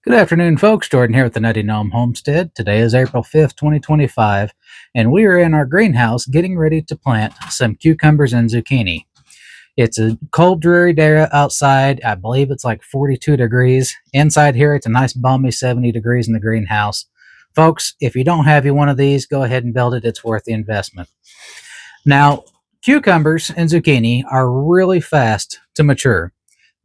Good afternoon, folks. Jordan here with the Nutty Gnome Homestead. Today is April 5th, 2025, and we are in our greenhouse getting ready to plant some cucumbers and zucchini. It's a cold, dreary day outside. I believe it's like 42 degrees. Inside here, it's a nice, balmy 70 degrees in the greenhouse. Folks, if you don't have one of these, go ahead and build it. It's worth the investment. Now, cucumbers and zucchini are really fast to mature.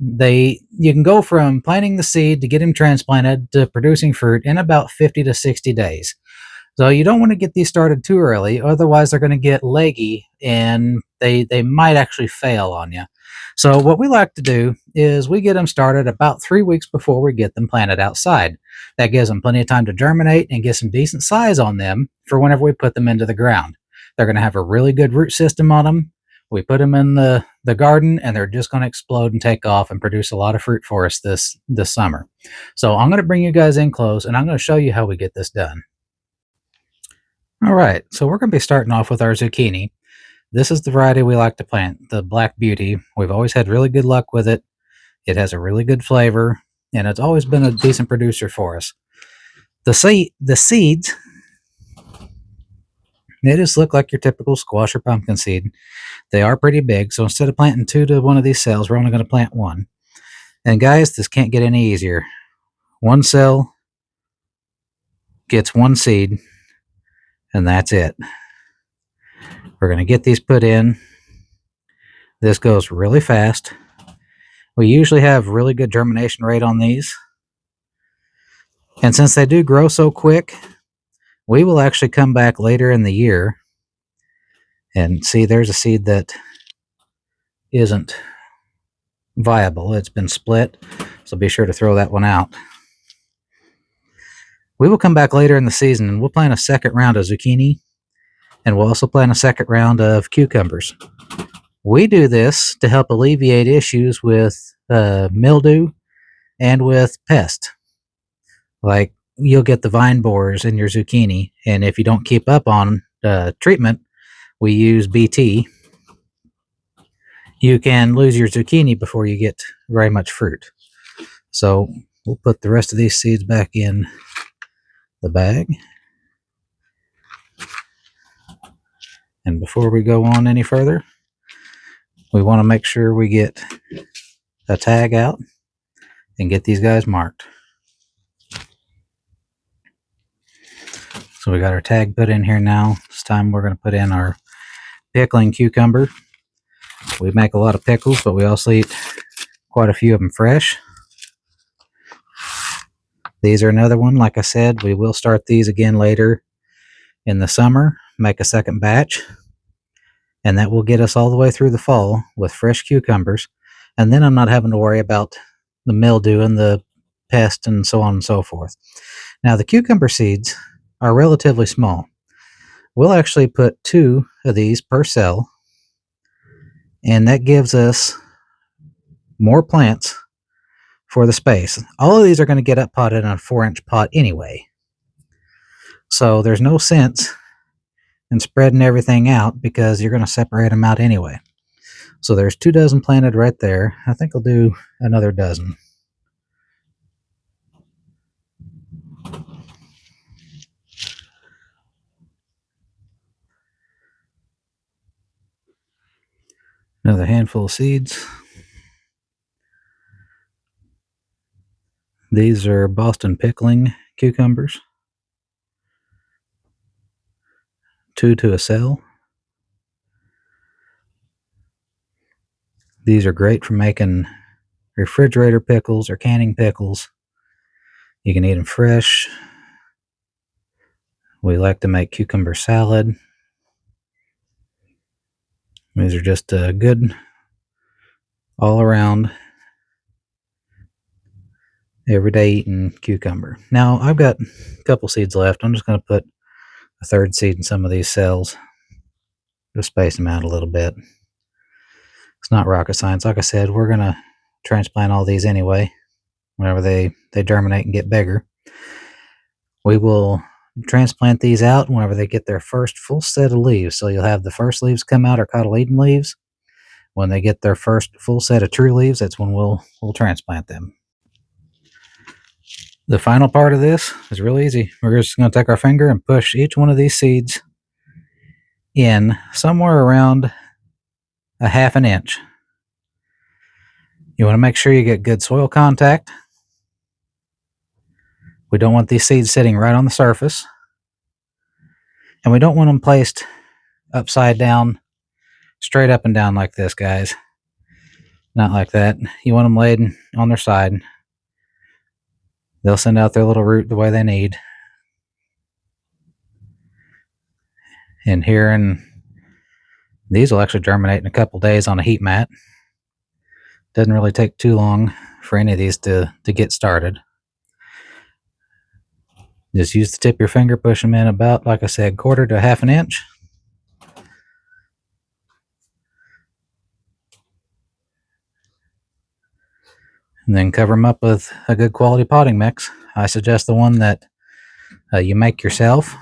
You can go from planting the seed to get them transplanted to producing fruit in about 50 to 60 days. So you don't want to get these started too early, otherwise they're going to get leggy and they might actually fail on you. So what we like to do is we get them started about 3 weeks before we get them planted outside. That gives them plenty of time to germinate and get some decent size on them for whenever we put them into the ground. They're going to have a really good root system on them. We put them in the garden and they're just going to explode and take off and produce a lot of fruit for us this summer. So I'm going to bring you guys in close and I'm going to show you how we get this done. All right, so we're going to be starting off with our zucchini. This is the variety we like to plant, the Black Beauty. We've always had really good luck with it. It has a really good flavor, and it's always been a decent producer for us. The seeds, they just look like your typical squash or pumpkin seed. They are pretty big, so instead of planting 2 to one of these cells, we're only going to plant 1. And guys, this can't get any easier. 1 cell gets 1 seed, and that's it. We're going to get these put in. This goes really fast. We usually have really good germination rate on these. And since they do grow so quick, we will actually come back later in the year and see there's a seed that isn't viable. It's been split, so be sure to throw that one out. We will come back later in the season and we'll plant a second round of zucchini, and we'll also plant a second round of cucumbers. We do this to help alleviate issues with mildew and with pest. Like you'll get the vine borers in your zucchini, and if you don't keep up on treatment, we use BT. You can lose your zucchini before you get very much fruit. So we'll put the rest of these seeds back in the bag. And before we go on any further, we want to make sure we get a tag out and get these guys marked. So we got our tag put in here now. This time we're going to put in our pickling cucumber. We make a lot of pickles, but we also eat quite a few of them fresh. These are another one. Like I said, we will start these again later in the summer, make a second batch, and that will get us all the way through the fall with fresh cucumbers. And then I'm not having to worry about the mildew and the pest and so on and so forth. Now, the cucumber seeds are relatively small. We'll actually put 2 of these per cell, and that gives us more plants for the space. All of these are going to get up potted in a 4-inch pot anyway. So there's no sense in spreading everything out because you're going to separate them out anyway. So there's 2 dozen planted right there. I think I'll do another dozen. Another handful of seeds. These are Boston pickling cucumbers. 2 to a cell. These are great for making refrigerator pickles or canning pickles. You can eat them fresh. We like to make cucumber salad. These are just a good all around everyday eating cucumber. Now I've got a couple seeds left. I'm just going to put a 3rd seed in some of these cells. Just space them out a little bit. It's not rocket science. Like I said, we're going to transplant all these anyway whenever they germinate and get bigger. We will transplant these out whenever they get their first full set of leaves. So you'll have the first leaves come out are cotyledon leaves. When they get their first full set of true leaves, that's when we'll transplant them. The final part of this is really easy. We're just going to take our finger and push each one of these seeds in somewhere around a half an inch. You want to make sure you get good soil contact. We don't want these seeds sitting right on the surface. And we don't want them placed upside down, straight up and down like this, guys. Not like that. You want them laid on their side. They'll send out their little root the way they need. And here, and these will actually germinate in a couple days on a heat mat. Doesn't really take too long for any of these to get started. Just use the tip of your finger, push them in about, like I said, quarter to half an inch. And then cover them up with a good quality potting mix. I suggest the one that you make yourself.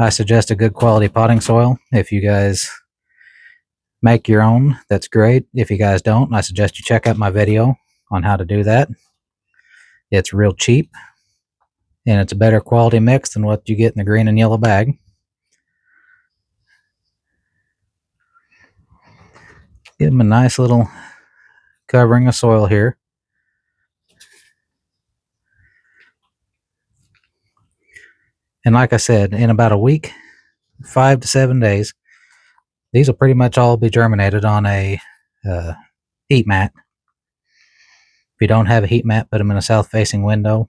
I suggest a good quality potting soil. If you guys make your own, that's great. If you guys don't, I suggest you check out my video on how to do that. It's real cheap, and it's a better quality mix than what you get in the green and yellow bag. Give them a nice little covering of soil here. And like I said, in about a week, 5 to 7 days, these will pretty much all be germinated on a heat mat. If you don't have a heat mat, put them in a south-facing window.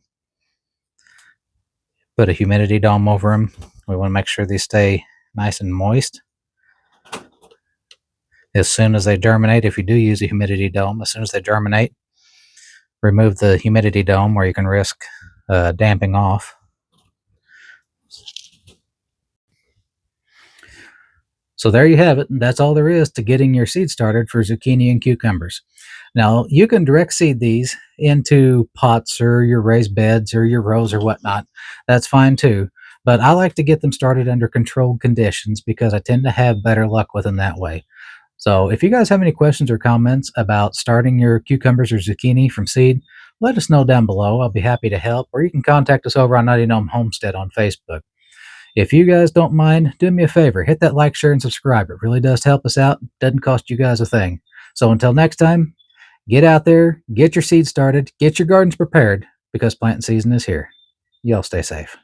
Put a humidity dome over them. We want to make sure they stay nice and moist. As soon as they germinate, if you do use a humidity dome, as soon as they germinate, remove the humidity dome where you can risk damping off. So there you have it. That's all there is to getting your seed started for zucchini and cucumbers. Now, you can direct seed these into pots or your raised beds or your rows or whatnot. That's fine too. But I like to get them started under controlled conditions because I tend to have better luck with them that way. So if you guys have any questions or comments about starting your cucumbers or zucchini from seed, let us know down below. I'll be happy to help. Or you can contact us over on Nutty Gnome Homestead on Facebook. If you guys don't mind, do me a favor. Hit that like, share, and subscribe. It really does help us out. Doesn't cost you guys a thing. So until next time, get out there, get your seeds started, get your gardens prepared, because planting season is here. Y'all stay safe.